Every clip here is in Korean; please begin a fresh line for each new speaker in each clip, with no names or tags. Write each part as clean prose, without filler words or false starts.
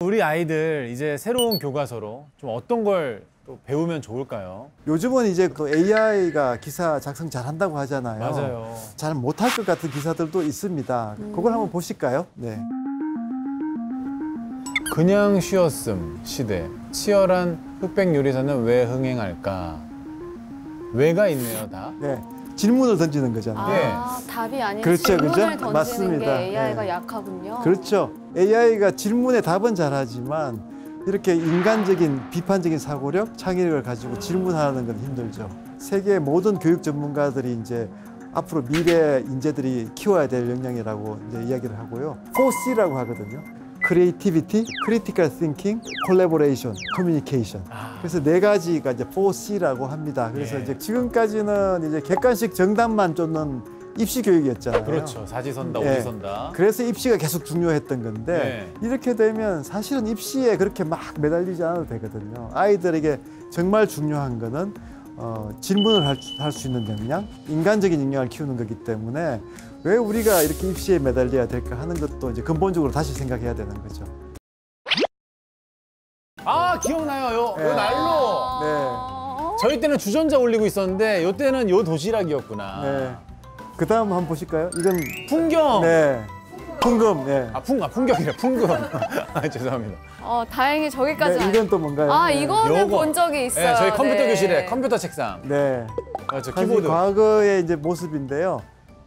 우리 아이들 이제 새로운 교과서로 좀 어떤 걸 또 배우면 좋을까요?
요즘은 이제 그 AI가 기사 작성 잘 한다고 하잖아요.
맞아요.
잘 못할 것 같은 기사들도 있습니다. 그걸 한번 보실까요? 네.
그냥 쉬었음 시대. 치열한 흑백 요리사는 왜 흥행할까? 왜가 있네요, 다.
네. 질문을 던지는 거잖아요.
아, 답이 아닌
그렇죠,
질문을
그죠?
던지는
맞습니다.
게 AI가
네.
약하군요.
그렇죠. AI가 질문에 답은 잘하지만 이렇게 인간적인 비판적인 사고력, 창의력을 가지고 질문하는 건 힘들죠. 세계 모든 교육 전문가들이 이제 앞으로 미래 인재들이 키워야 될 역량이라고 이제 이야기를 하고요. 4C라고 하거든요. Creativity, Critical Thinking, Collaboration, Communication. 그래서 네 가지가 이제 4C라고 합니다. 그래서
네.
이제 지금까지는 이제 객관식 정답만 쫓는 입시 교육이었잖아요.
그렇죠. 사지선다,
예.
오지선다.
그래서 입시가 계속 중요했던 건데 이렇게 되면 사실은 입시에 그렇게 막 매달리지 않아도 되거든요. 아이들에게 정말 중요한 거는 질문을 할 수 있는 역량, 인간적인 역량을 키우는 거기 때문에 왜 우리가 이렇게 입시에 매달려야 될까 하는 것도 이제 근본적으로 다시 생각해야 되는 거죠.
아, 기억나요. 요
네.
난로.
네.
저희 때는 주전자 올리고 있었는데 요 때는 요 도시락이었구나.
네. 그 다음 한번 보실까요? 이건
풍경.
네. 풍금. 네.
풍경이래. 풍금. 아, 죄송합니다.
다행히 저기까지.
네, 이건 또 뭔가요?
아,
네.
이거는
요거.
본 적이 있어요.
네, 저희 컴퓨터
네.
교실에 컴퓨터 책상.
네.
아, 저
사실
키보드.
과거의 이제 모습인데요.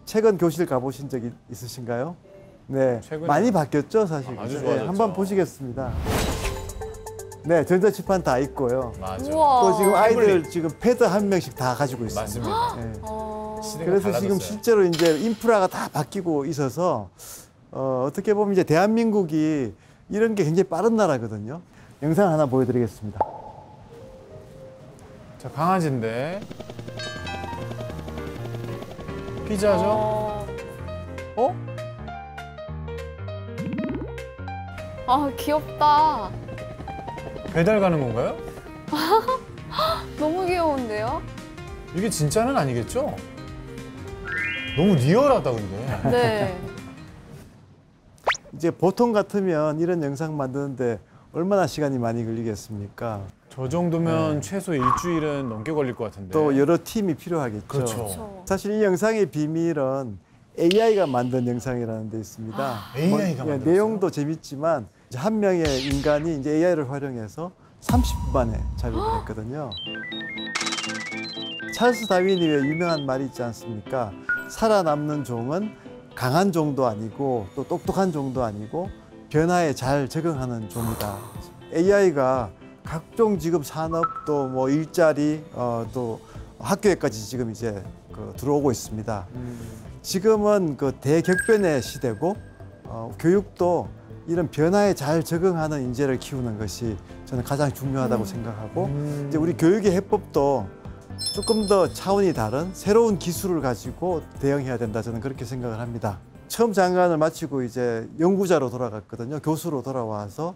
최근 교실 가보신 적이 있으신가요? 네.
최근에
많이 바뀌었죠, 사실.
아주
네,
좋아졌죠.
한번 보시겠습니다. 네, 전자칠판 다 있고요.
맞아.
우와.
또 지금 아이들
태블릿.
지금 패드 한 명씩 다 가지고 있습니다.
맞습니다.
네.
시대가
그래서
달라졌어요.
지금 실제로 이제 인프라가 다 바뀌고 있어서 어떻게 보면 이제 대한민국이 이런 게 굉장히 빠른 나라거든요. 영상 하나 보여드리겠습니다.
자, 강아지인데. 피자죠? 어?
아, 귀엽다.
배달 가는 건가요?
너무 귀여운데요?
이게 진짜는 아니겠죠? 너무 리얼하다, 근데.
네.
이제 보통 같으면 이런 영상 만드는데 얼마나 시간이 많이 걸리겠습니까?
저 정도면 최소 일주일은 넘게 걸릴 것 같은데.
또 여러 팀이 필요하겠죠.
그렇죠.
그렇죠.
사실 이 영상의 비밀은 AI가 만든 영상이라는 데 있습니다.
AI가 만들었어요?
내용도 재밌지만 이제 한 명의 인간이 이제 AI를 활용해서 30분 만에 작업을 했거든요. 찰스 다윈이 왜 유명한 말이 있지 않습니까? 살아남는 종은 강한 종도 아니고 또 똑똑한 종도 아니고 변화에 잘 적응하는 종이다. AI가 각종 지금 산업 또 뭐 일자리 또 학교에까지 지금 이제 들어오고 있습니다. 지금은 그 대격변의 시대고 교육도 이런 변화에 잘 적응하는 인재를 키우는 것이 저는 가장 중요하다고 생각하고 이제 우리 교육의 해법도 조금 더 차원이 다른 새로운 기술을 가지고 대응해야 된다 저는 그렇게 생각을 합니다. 처음 장관을 마치고 이제 연구자로 돌아갔거든요. 교수로 돌아와서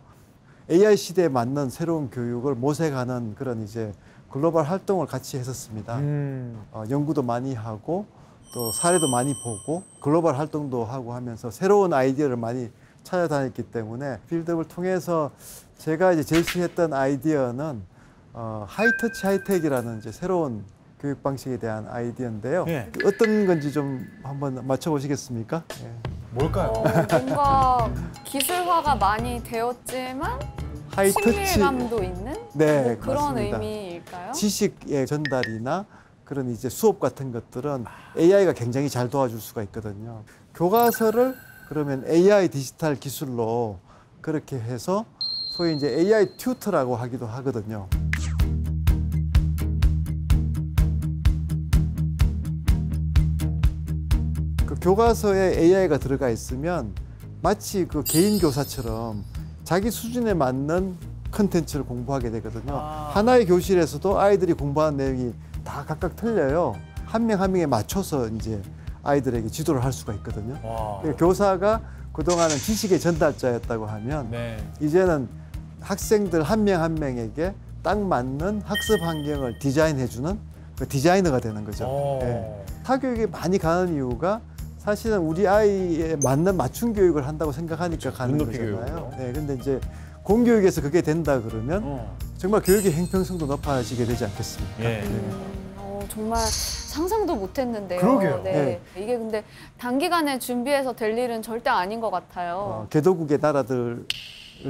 AI 시대에 맞는 새로운 교육을 모색하는 그런 이제 글로벌 활동을 같이 했었습니다. 연구도 많이 하고 또 사례도 많이 보고 글로벌 활동도 하고 하면서 새로운 아이디어를 많이 찾아다녔기 때문에 필드업을 통해서 제가 이제 제시했던 아이디어는 하이터치 하이텍이라는 이제 새로운 교육 방식에 대한 아이디어인데요.
네.
어떤 건지 좀 한번 맞춰보시겠습니까? 예.
뭘까요?
뭔가 기술화가 많이 되었지만 친밀감도 있는
네,
뭐 그런
맞습니다.
의미일까요?
지식의 전달이나 그런 이제 수업 같은 것들은 AI가 굉장히 잘 도와줄 수가 있거든요. 교과서를 그러면 AI 디지털 기술로 그렇게 해서 소위 이제 AI 튜터라고 하기도 하거든요. 그 교과서에 AI가 들어가 있으면 마치 그 개인 교사처럼 자기 수준에 맞는 컨텐츠를 공부하게 되거든요. 하나의 교실에서도 아이들이 공부하는 내용이 다 각각 틀려요. 한 명 한 명에 맞춰서 이제 아이들에게 지도를 할 수가 있거든요. 그러니까 교사가 그동안은 지식의 전달자였다고 하면
네.
이제는 학생들 한 명 한 명에게 딱 맞는 학습 환경을 디자인해주는 그 디자이너가 되는 거죠. 예. 사교육이 많이 가는 이유가 사실은 우리 아이에 맞는 맞춤 교육을 한다고 생각하니까 가는
눈높이
거잖아요.
교육으로.
네, 근데 이제 공교육에서 그게 된다 그러면 정말 교육의 형평성도 높아지게 되지 않겠습니까?
예.
네.
정말 상상도 못했는데요.
그러게요.
네. 이게 근데 단기간에 준비해서 될 일은 절대 아닌 것 같아요.
개도국의 나라들을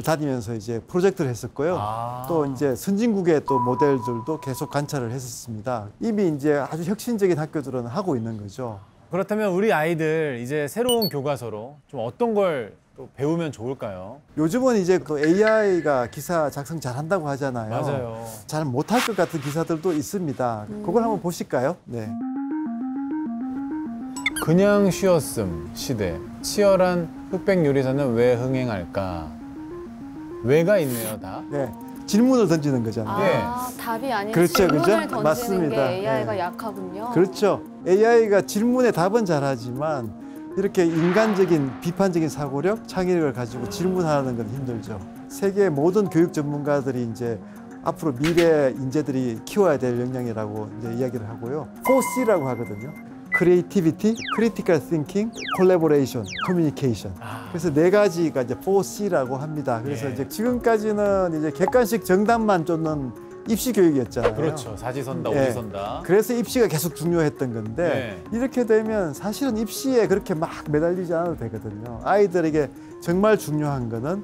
다니면서 이제 프로젝트를 했었고요. 또 이제 선진국의 또 모델들도 계속 관찰을 했었습니다. 이미 이제 아주 혁신적인 학교들은 하고 있는 거죠.
그렇다면 우리 아이들 이제 새로운 교과서로 좀 어떤 걸 또 배우면 좋을까요?
요즘은 이제 또 AI가 기사 작성 잘 한다고 하잖아요.
맞아요.
잘 못할 것 같은 기사들도 있습니다. 그걸 한번 보실까요? 네.
그냥 쉬었음 시대. 치열한 흑백 요리사는 왜 흥행할까? 왜가 있네요, 다.
네. 질문을 던지는 거잖아요.
답이 아닌
그렇죠,
질문을
그죠?
던지는
맞습니다.
게 AI가
네.
약하군요.
그렇죠. AI가 질문에 답은 잘하지만 이렇게 인간적인 비판적인 사고력, 창의력을 가지고 질문하는 건 힘들죠. 세계 모든 교육 전문가들이 이제 앞으로 미래 인재들이 키워야 될 역량이라고 이제 이야기를 하고요. 4C라고 하거든요. Creativity, Critical Thinking, Collaboration, Communication. 그래서 네 가지가 이제 4C라고 합니다. 그래서 이제 지금까지는 이제 객관식 정답만 쫓는 입시 교육이었잖아요.
그렇죠. 사지선다,
예.
오지선다.
그래서 입시가 계속 중요했던 건데 이렇게 되면 사실은 입시에 그렇게 막 매달리지 않아도 되거든요. 아이들에게 정말 중요한 거는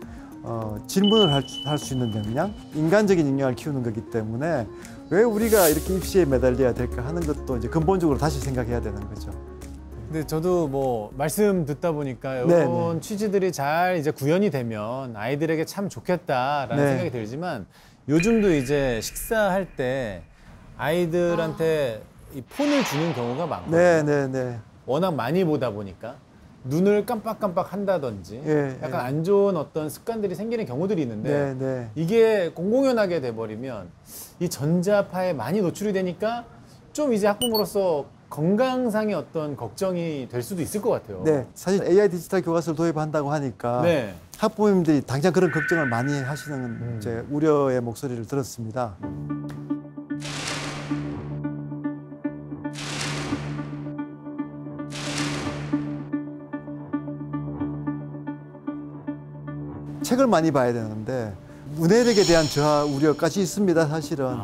질문을 할 수 있는 역량, 인간적인 역량을 키우는 거기 때문에 왜 우리가 이렇게 입시에 매달려야 될까 하는 것도 이제 근본적으로 다시 생각해야 되는 거죠.
근데 저도 뭐 말씀 듣다 보니까 이런
네.
취지들이 잘 이제 구현이 되면 아이들에게 참 좋겠다라는
네.
생각이 들지만 요즘도 이제 식사할 때 아이들한테 이 폰을 주는 경우가 많거든요.
네.
워낙 많이 보다 보니까 눈을 깜빡깜빡 한다든지
예,
약간 안 좋은 어떤 습관들이 생기는 경우들이 있는데
네.
이게 공공연하게 돼버리면 이 전자파에 많이 노출이 되니까 좀 이제 학부모로서 건강상의 어떤 걱정이 될 수도 있을 것 같아요.
네. 사실 AI 디지털 교과서를 도입한다고 하니까
네.
학부모님들이 당장 그런 걱정을 많이 하시는 이제 우려의 목소리를 들었습니다. 책을 많이 봐야 되는데 문해력에 대한 저하 우려까지 있습니다. 사실은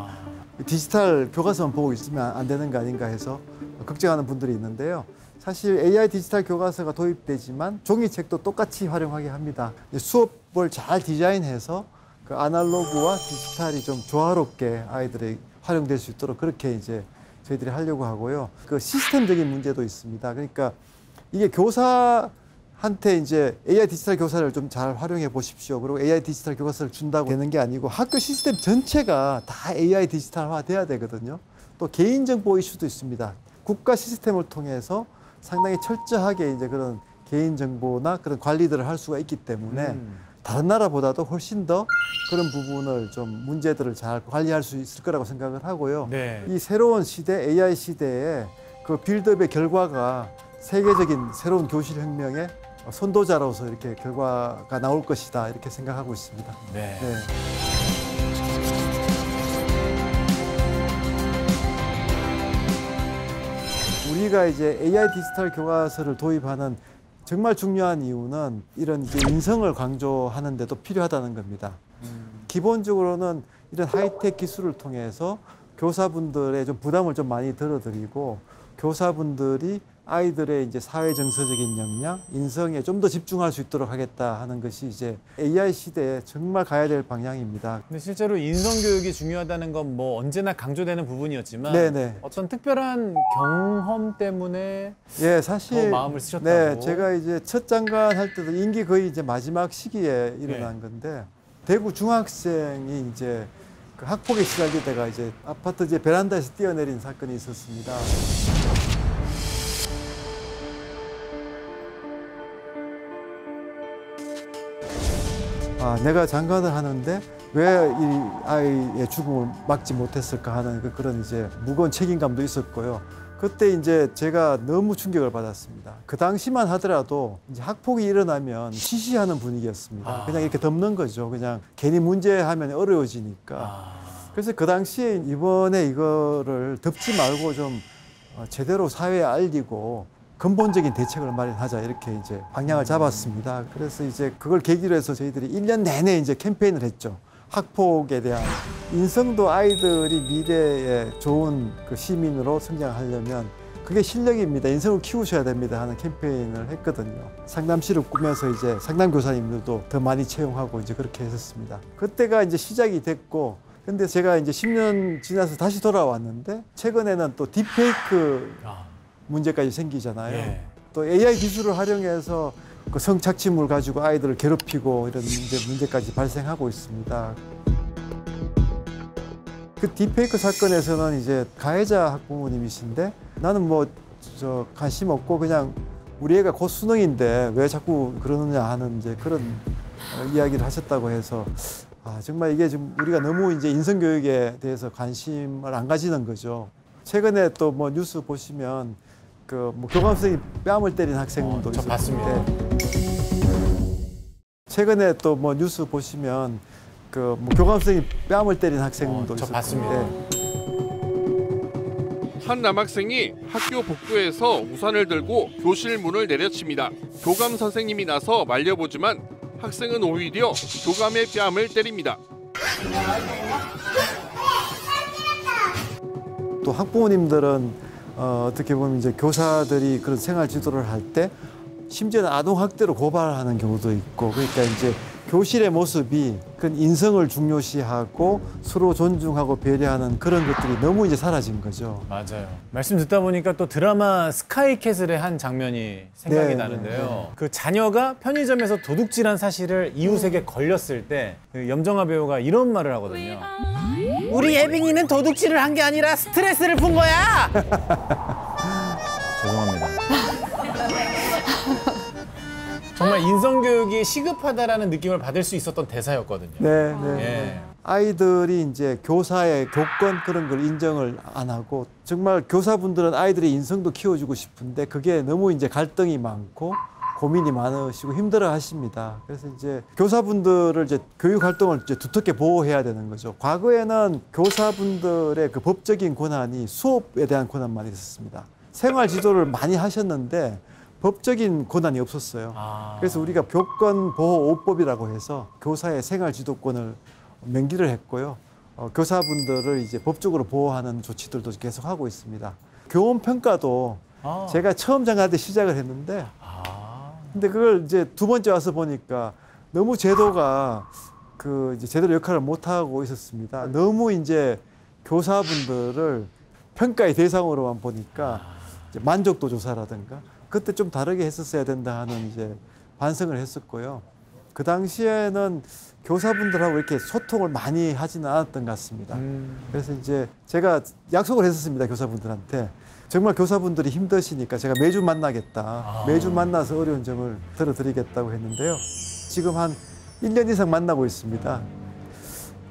디지털 교과서만 보고 있으면 안 되는 거 아닌가 해서 걱정하는 분들이 있는데요. 사실 AI 디지털 교과서가 도입되지만 종이책도 똑같이 활용하게 합니다. 수업을 잘 디자인해서 그 아날로그와 디지털이 좀 조화롭게 아이들이 활용될 수 있도록 그렇게 이제 저희들이 하려고 하고요. 그 시스템적인 문제도 있습니다. 그러니까 이게 교사한테 이제 AI 디지털 교사를 좀 잘 활용해 보십시오. 그리고 AI 디지털 교과서를 준다고 되는 게 아니고 학교 시스템 전체가 다 AI 디지털화 돼야 되거든요. 또 개인정보 이슈도 있습니다. 국가 시스템을 통해서 상당히 철저하게 이제 그런 개인정보나 그런 관리들을 할 수가 있기 때문에 다른 나라보다도 훨씬 더 그런 부분을 좀 문제들을 잘 관리할 수 있을 거라고 생각을 하고요.
네.
이 새로운 시대, AI 시대에 그 빌드업의 결과가 세계적인 새로운 교실 혁명의 선도자로서 이렇게 결과가 나올 것이다 이렇게 생각하고 있습니다.
네.
네. 우리가 이제 AI 디지털 교과서를 도입하는 정말 중요한 이유는 이런 이제 인성을 강조하는 데도 필요하다는 겁니다. 기본적으로는 이런 하이텍 기술을 통해서 교사분들의 좀 부담을 좀 많이 덜어드리고 교사분들이 아이들의 이제 사회 정서적인 역량, 인성에 좀 더 집중할 수 있도록 하겠다 하는 것이 이제 AI 시대에 정말 가야 될 방향입니다.
근데 실제로 인성 교육이 중요하다는 건 뭐 언제나 강조되는 부분이었지만
네네.
어떤 특별한 경험 때문에
예, 사실
더 마음을 쓰셨다고.
네, 제가 이제 첫 장관 할 때도 임기 거의 이제 마지막 시기에 일어난 건데 대구 중학생이 이제 그 학폭에 시달리다가 이제 아파트 이제 베란다에서 뛰어내린 사건이 있었습니다. 아, 내가 장관을 하는데 왜 이 아이의 죽음을 막지 못했을까 하는 그런 이제 무거운 책임감도 있었고요. 그때 이제 제가 너무 충격을 받았습니다. 그 당시만 하더라도 이제 학폭이 일어나면 시시하는 분위기였습니다. 그냥 이렇게 덮는 거죠. 그냥 괜히 문제하면 어려워지니까. 그래서 그 당시에 이번에 이거를 덮지 말고 좀 제대로 사회에 알리고 근본적인 대책을 마련하자 이렇게 이제 방향을 잡았습니다. 그래서 이제 그걸 계기로 해서 저희들이 1년 내내 이제 캠페인을 했죠. 학폭에 대한 인성도 아이들이 미래에 좋은 그 시민으로 성장하려면 그게 실력입니다. 인성을 키우셔야 됩니다 하는 캠페인을 했거든요. 상담실을 꾸며서 이제 상담 교사님들도 더 많이 채용하고 이제 그렇게 했었습니다. 그때가 이제 시작이 됐고, 근데 제가 이제 10년 지나서 다시 돌아왔는데 최근에는 또 딥페이크 문제까지 생기잖아요.
예.
또 AI 기술을 활용해서 그 성착취물 가지고 아이들을 괴롭히고 이런 문제까지 발생하고 있습니다. 그 딥페이크 사건에서는 이제 가해자 학부모님이신데 나는 뭐 저 관심 없고 그냥 우리 애가 곧 수능인데 왜 자꾸 그러느냐 하는 이제 그런 이야기를 하셨다고 해서 정말 이게 지금 우리가 너무 이제 인성 교육에 대해서 관심을 안 가지는 거죠. 최근에 또 뭐 뉴스 보시면 그 뭐 교감선생이 뺨을 때린 학생도
저 봤습니다.
최근에 또 뭐 뉴스 보시면 그 뭐 교감선생이 뺨을 때린 학생도
저
있었는데
봤습니다.
한 남학생이 학교 복도에서 우산을 들고 교실 문을 내려칩니다. 교감 선생님이 나서 말려보지만 학생은 오히려 교감의 뺨을 때립니다.
또 학부모님들은 어떻게 보면 이제 교사들이 그런 생활 지도를 할 때 심지어는 아동 학대로 고발하는 경우도 있고, 그러니까 이제 교실의 모습이 그런 인성을 중요시하고 서로 존중하고 배려하는 그런 것들이 너무 이제 사라진 거죠.
맞아요. 말씀 듣다 보니까 또 드라마 스카이캐슬의 한 장면이 생각이
네,
나는데요.
네.
그 자녀가 편의점에서 도둑질한 사실을 이웃에게 걸렸을 때 그 염정아 배우가 이런 말을 하거든요. 우리 예빈이는 도둑질을 한 게 아니라 스트레스를 푼 거야. 죄송합니다. 정말 인성교육이 시급하다라는 느낌을 받을 수 있었던 대사였거든요.
네, 네.
예.
아이들이 이제 교사의 교권 그런 걸 인정을 안 하고, 정말 교사분들은 아이들의 인성도 키워주고 싶은데 그게 너무 이제 갈등이 많고 고민이 많으시고 힘들어 하십니다. 그래서 이제 교사분들을 이제 교육 활동을 이제 두텁게 보호해야 되는 거죠. 과거에는 교사분들의 그 법적인 권한이 수업에 대한 권한만 있었습니다. 생활 지도를 많이 하셨는데 법적인 권한이 없었어요. 그래서 우리가 교권보호오법이라고 해서 교사의 생활 지도권을 명기를 했고요. 교사분들을 이제 법적으로 보호하는 조치들도 계속 하고 있습니다. 교원 평가도 제가 처음 장할 때 시작을 했는데, 근데 그걸 이제 두 번째 와서 보니까 너무 제도가 그 이제 제대로 역할을 못 하고 있었습니다. 너무 이제 교사분들을 평가의 대상으로만 보니까 이제 만족도 조사라든가 그때 좀 다르게 했었어야 된다 하는 이제 반성을 했었고요. 그 당시에는 교사분들하고 이렇게 소통을 많이 하지는 않았던 것 같습니다. 그래서 이제 제가 약속을 했었습니다, 교사분들한테. 정말 교사분들이 힘드시니까 제가 매주 만나겠다. 매주 만나서 어려운 점을 들어드리겠다고 했는데요. 지금 한 1년 이상 만나고 있습니다.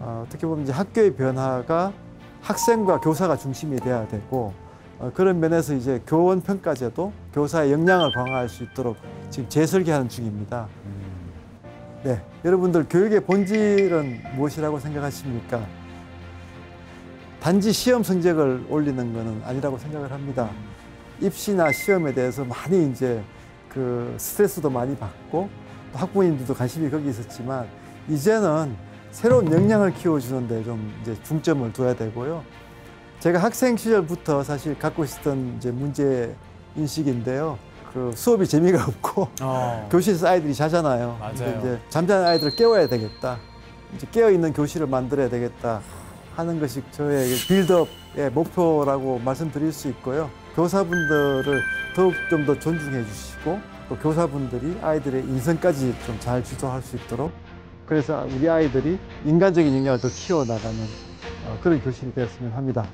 어떻게 보면 이제 학교의 변화가 학생과 교사가 중심이 돼야 되고, 그런 면에서 이제 교원 평가제도 교사의 역량을 강화할 수 있도록 지금 재설계하는 중입니다. 네, 여러분들 교육의 본질은 무엇이라고 생각하십니까? 단지 시험 성적을 올리는 것은 아니라고 생각을 합니다. 입시나 시험에 대해서 많이 이제 그 스트레스도 많이 받고 또 학부모님들도 관심이 거기 있었지만 이제는 새로운 역량을 키워주는데 좀 이제 중점을 둬야 되고요. 제가 학생 시절부터 사실 갖고 있었던 이제 문제 인식인데요. 그 수업이 재미가 없고 교실에서 아이들이 자잖아요.
맞아요.
근데 이제 잠자는 아이들을 깨워야 되겠다. 이제 깨어 있는 교실을 만들어야 되겠다 하는 것이 저의 빌드업의 목표라고 말씀드릴 수 있고요. 교사분들을 더욱 좀 더 존중해 주시고 또 교사분들이 아이들의 인성까지 좀 잘 지도할 수 있도록, 그래서 우리 아이들이 인간적인 역량을 더 키워나가는 그런 교실이 되었으면 합니다.